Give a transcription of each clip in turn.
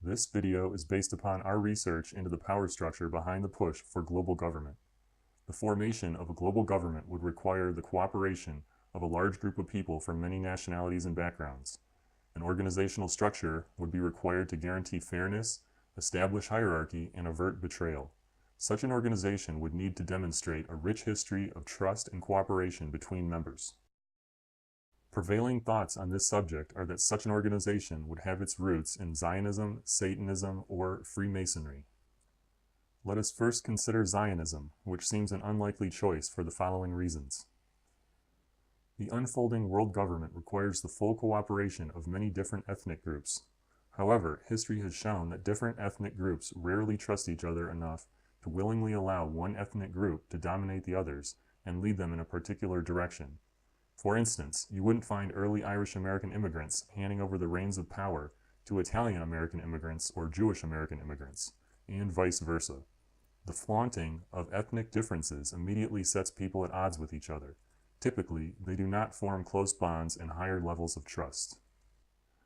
This video is based upon our research into the power structure behind the push for global government. The formation of a global government would require the cooperation of a large group of people from many nationalities and backgrounds. An organizational structure would be required to guarantee fairness, establish hierarchy, and avert betrayal. Such an organization would need to demonstrate a rich history of trust and cooperation between members. Prevailing thoughts on this subject are that such an organization would have its roots in Zionism, Satanism, or Freemasonry. Let us first consider Zionism, which seems an unlikely choice for the following reasons. The unfolding world government requires the full cooperation of many different ethnic groups. However, history has shown that different ethnic groups rarely trust each other enough to willingly allow one ethnic group to dominate the others and lead them in a particular direction. For instance, you wouldn't find early Irish American immigrants handing over the reins of power to Italian American immigrants or Jewish American immigrants, and vice versa. The flaunting of ethnic differences immediately sets people at odds with each other. Typically, they do not form close bonds and higher levels of trust.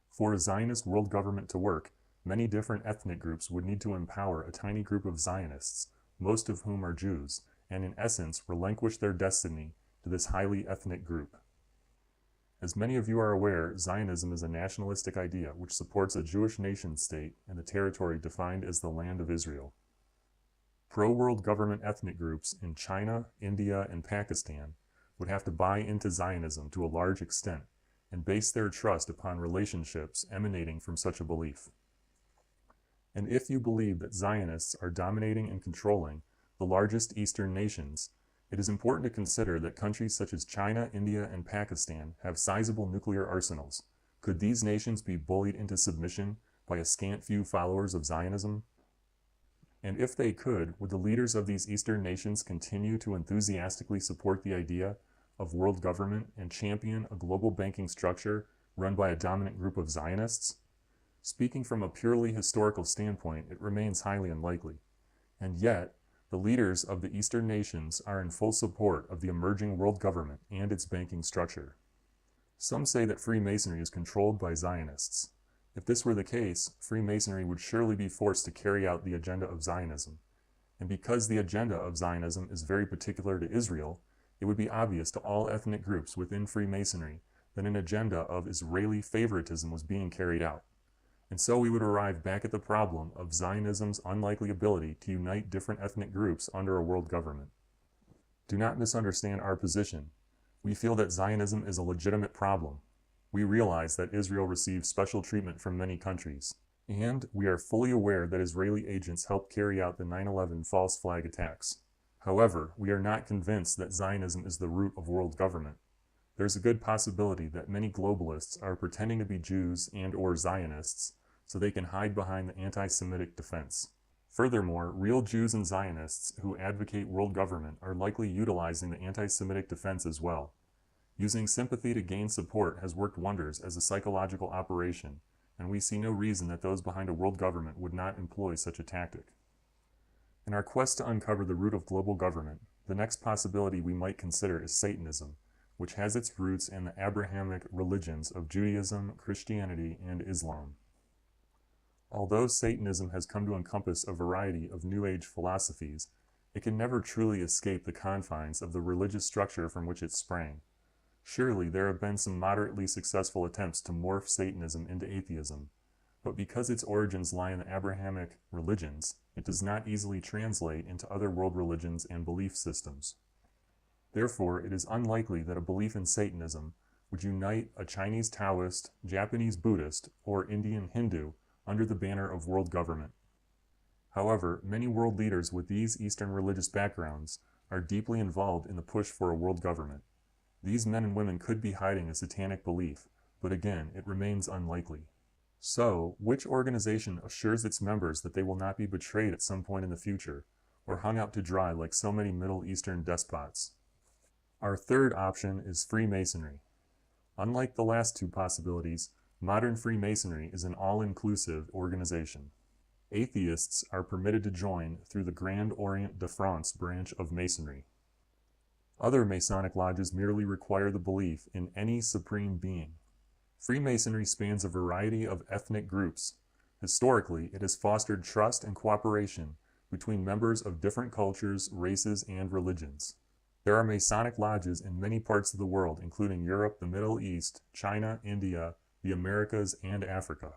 For a Zionist world government to work, many different ethnic groups would need to empower a tiny group of Zionists, most of whom are Jews, and in essence relinquish their destiny to this highly ethnic group. As many of you are aware, Zionism is a nationalistic idea which supports a Jewish nation-state and the territory defined as the Land of Israel. Pro-world government ethnic groups in China, India, and Pakistan would have to buy into Zionism to a large extent and base their trust upon relationships emanating from such a belief. And if you believe that Zionists are dominating and controlling the largest Eastern nations, it is important to consider that countries such as China, India, and Pakistan have sizable nuclear arsenals. Could these nations be bullied into submission by a scant few followers of Zionism? And if they could, would the leaders of these Eastern nations continue to enthusiastically support the idea of world government and champion a global banking structure run by a dominant group of Zionists? Speaking from a purely historical standpoint, it remains highly unlikely. And yet, the leaders of the Eastern nations are in full support of the emerging world government and its banking structure. Some say that Freemasonry is controlled by Zionists. If this were the case, Freemasonry would surely be forced to carry out the agenda of Zionism. And because the agenda of Zionism is very particular to Israel, it would be obvious to all ethnic groups within Freemasonry that an agenda of Israeli favoritism was being carried out. And so we would arrive back at the problem of Zionism's unlikely ability to unite different ethnic groups under a world government. Do not misunderstand our position. We feel that Zionism is a legitimate problem. We realize that Israel receives special treatment from many countries, and we are fully aware that Israeli agents helped carry out the 9/11 false flag attacks. However, we are not convinced that Zionism is the root of world government. There's a good possibility that many globalists are pretending to be Jews and/or Zionists so they can hide behind the anti-Semitic defense. Furthermore, real Jews and Zionists who advocate world government are likely utilizing the anti-Semitic defense as well. Using sympathy to gain support has worked wonders as a psychological operation, and we see no reason that those behind a world government would not employ such a tactic. In our quest to uncover the root of global government, the next possibility we might consider is Satanism, which has its roots in the Abrahamic religions of Judaism, Christianity, and Islam. Although Satanism has come to encompass a variety of New Age philosophies, it can never truly escape the confines of the religious structure from which it sprang. Surely there have been some moderately successful attempts to morph Satanism into atheism, but because its origins lie in the Abrahamic religions, it does not easily translate into other world religions and belief systems. Therefore, it is unlikely that a belief in Satanism would unite a Chinese Taoist, Japanese Buddhist, or Indian Hindu under the banner of world government. However, many world leaders with these Eastern religious backgrounds are deeply involved in the push for a world government. These men and women could be hiding a satanic belief, but again, it remains unlikely. So, which organization assures its members that they will not be betrayed at some point in the future, or hung out to dry like so many Middle Eastern despots? Our third option is Freemasonry. Unlike the last two possibilities, modern Freemasonry is an all-inclusive organization. Atheists are permitted to join through the Grand Orient de France branch of Masonry. Other Masonic lodges merely require the belief in any supreme being. Freemasonry spans a variety of ethnic groups, Historically, it has fostered trust and cooperation between members of different cultures, races, and religions. There are Masonic lodges in many parts of the world, including Europe, the Middle East, China, India, the Americas, and Africa.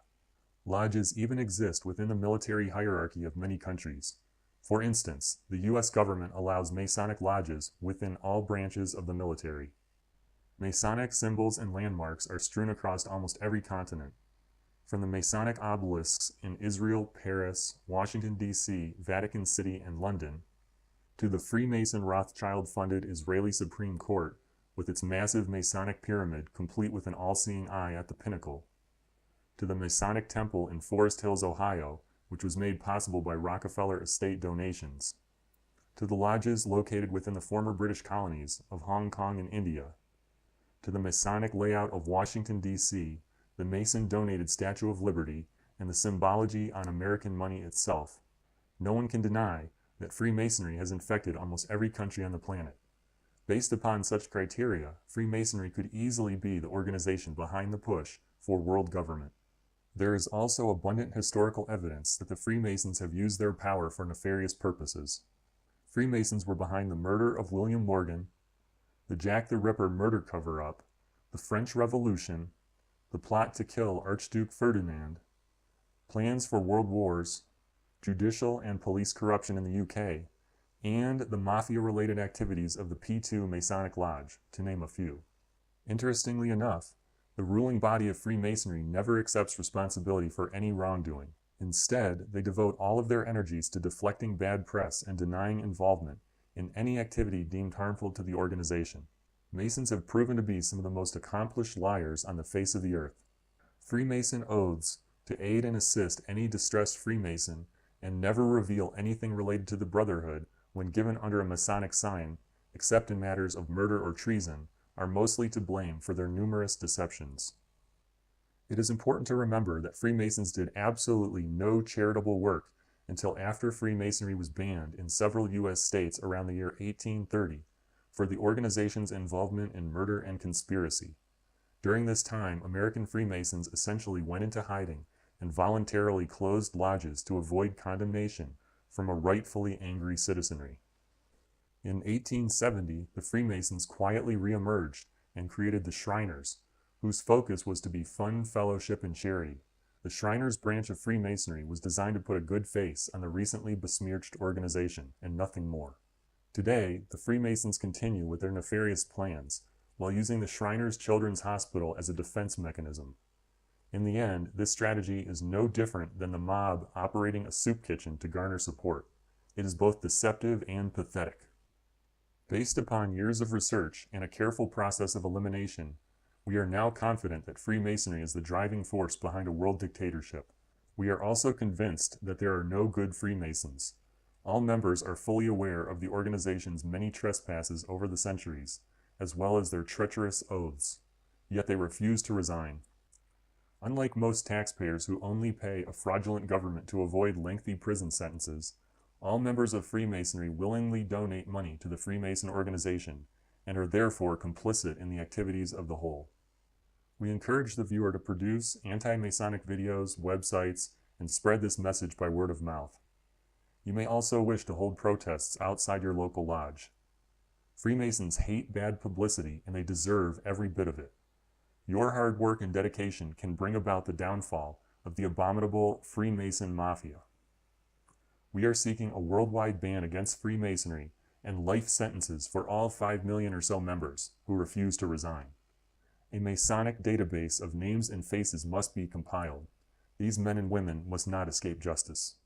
Lodges even exist within the military hierarchy of many countries. For instance, the U.S. government allows Masonic lodges within all branches of the military. Masonic symbols and landmarks are strewn across almost every continent. From the Masonic obelisks in Israel, Paris, Washington, D.C., Vatican City, and London, to the Freemason Rothschild-funded Israeli Supreme Court with its massive Masonic pyramid complete with an all-seeing eye at the pinnacle, to the Masonic Temple in Forest Hills, Ohio, which was made possible by Rockefeller estate donations, to the lodges located within the former British colonies of Hong Kong and India, to the Masonic layout of Washington, D.C., the Mason-donated Statue of Liberty, and the symbology on American money itself. No one can deny that Freemasonry has infected almost every country on the planet. Based upon such criteria, Freemasonry could easily be the organization behind the push for world government. There is also abundant historical evidence that the Freemasons have used their power for nefarious purposes. Freemasons were behind the murder of William Morgan, the Jack the Ripper murder cover-up, the French Revolution, the plot to kill Archduke Ferdinand, plans for world wars, judicial and police corruption in the UK, and the mafia-related activities of the P2 Masonic Lodge, to name a few. Interestingly enough, the ruling body of Freemasonry never accepts responsibility for any wrongdoing. Instead, they devote all of their energies to deflecting bad press and denying involvement in any activity deemed harmful to the organization. Masons have proven to be some of the most accomplished liars on the face of the earth. Freemason oaths to aid and assist any distressed Freemason and never reveal anything related to the Brotherhood when given under a Masonic sign, except in matters of murder or treason, are mostly to blame for their numerous deceptions. It is important to remember that Freemasons did absolutely no charitable work until after Freemasonry was banned in several U.S. states around the year 1830 for the organization's involvement in murder and conspiracy. During this time, American Freemasons essentially went into hiding and voluntarily closed lodges to avoid condemnation from a rightfully angry citizenry. In 1870, the Freemasons quietly re-emerged and created the Shriners, whose focus was to be fun, fellowship, and charity. The Shriners branch of Freemasonry was designed to put a good face on the recently besmirched organization, and nothing more. Today, the Freemasons continue with their nefarious plans, while using the Shriners Children's Hospital as a defense mechanism. In the end, this strategy is no different than the mob operating a soup kitchen to garner support. It is both deceptive and pathetic. Based upon years of research and a careful process of elimination, we are now confident that Freemasonry is the driving force behind a world dictatorship. We are also convinced that there are no good Freemasons. All members are fully aware of the organization's many trespasses over the centuries, as well as their treacherous oaths, yet they refuse to resign. Unlike most taxpayers who only pay a fraudulent government to avoid lengthy prison sentences, all members of Freemasonry willingly donate money to the Freemason organization and are therefore complicit in the activities of the whole. We encourage the viewer to produce anti-Masonic videos, websites, and spread this message by word of mouth. You may also wish to hold protests outside your local lodge. Freemasons hate bad publicity, and they deserve every bit of it. Your hard work and dedication can bring about the downfall of the abominable Freemason Mafia. We are seeking a worldwide ban against Freemasonry and life sentences for all 5 million or so members who refuse to resign. A Masonic database of names and faces must be compiled. These men and women must not escape justice.